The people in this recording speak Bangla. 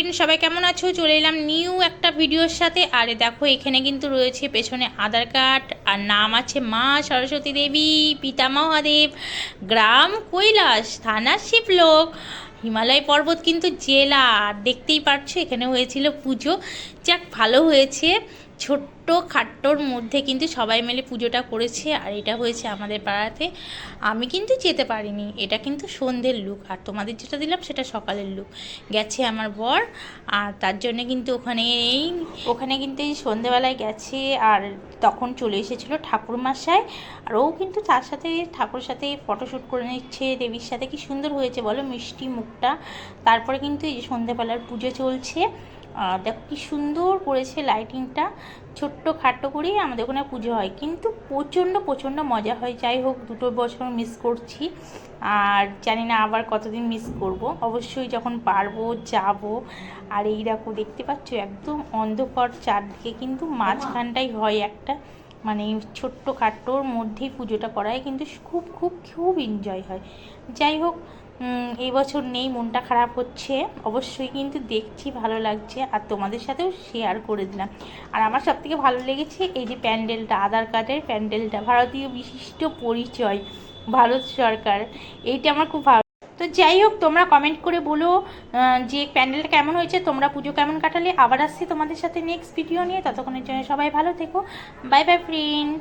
ফ্রেন্ড, সবাই কেমন আছো? চলে এলাম নিউ একটা ভিডিওর সাথে। আরে দেখো, এখানে কিন্তু রয়েছে পেছনে আধার কার্ড, আর নাম আছে মা সরস্বতী দেবী, পিতা মহাদেব, গ্রাম কৈলাস, থানা শিবলোক, হিমালয় পর্বত কিন্তু জেলা। আর দেখতেই পারছো এখানে হয়েছিল পুজো। যাক, ভালো হয়েছে। ছোট্ট খাট্টোর মধ্যে কিন্তু সবাই মিলে পুজোটা করেছে। আর এটা হয়েছে আমাদের পাড়াতে। আমি কিন্তু যেতে পারিনি, এটা কিন্তু সন্ধ্যের লুক। আর তোমাদের যেটা দিলাম সেটা সকালের লুক। গেছে আমার বর, আর তার জন্য কিন্তু ওখানে কিন্তু এই সন্ধেবেলায় গেছে। আর তখন চলে এসেছিলো ঠাকুরমশাই, আর ও কিন্তু তার সাথে ঠাকুরের সাথে ফটোশ্যুট করে নিচ্ছে দেবীর সাথে। কি সুন্দর হয়েছে বলো, মিষ্টি মুখটা। তারপরে কিন্তু এই যে সন্ধেবেলার পুজো চলছে। দেখো কি সুন্দর করেছে লাইটিংটা। ছোট্ট খাটো করেই আমাদের ওখানে পুজো হয়, কিন্তু প্রচণ্ড মজা হয়। যাই হোক, 2 বছর মিস করছি, আর জানি না আবার কতদিন মিস করব। অবশ্যই যখন পারবো যাব। আর এই দেখো, দেখতে পাচ্ছ একদম অন্ধকার চারদিকে, কিন্তু মাঝখানটাই হয় একটা, মানে ছোট্ট খাট্টোর মধ্যেই পুজোটা করায়, কিন্তু খুব এনজয় হয়। যাই হোক, এই বছর নেই, মনটা খারাপ হচ্ছে। অবশ্যই কিন্তু দেখছি ভালো লাগছে, আর তোমাদের সাথেও শেয়ার করে দিলাম। আর আমার সবথেকে ভালো লেগেছে এই যে প্যান্ডেলটা, আধার কার্ডের প্যান্ডেলটা, ভারতীয় বিশিষ্ট পরিচয়, ভারত সরকার, এইটা আমার খুব ভালো। তো যাই হোক, তোমরা কমেন্ট করে বলো যে প্যান্ডেলটা কেমন হয়েছে, তোমরা পুজো কেমন কাটালে। আবার আসছি তোমাদের সাথে নেক্সট ভিডিও নিয়ে। ততক্ষণের জন্য সবাই ভালো থেকো। Bye bye friend.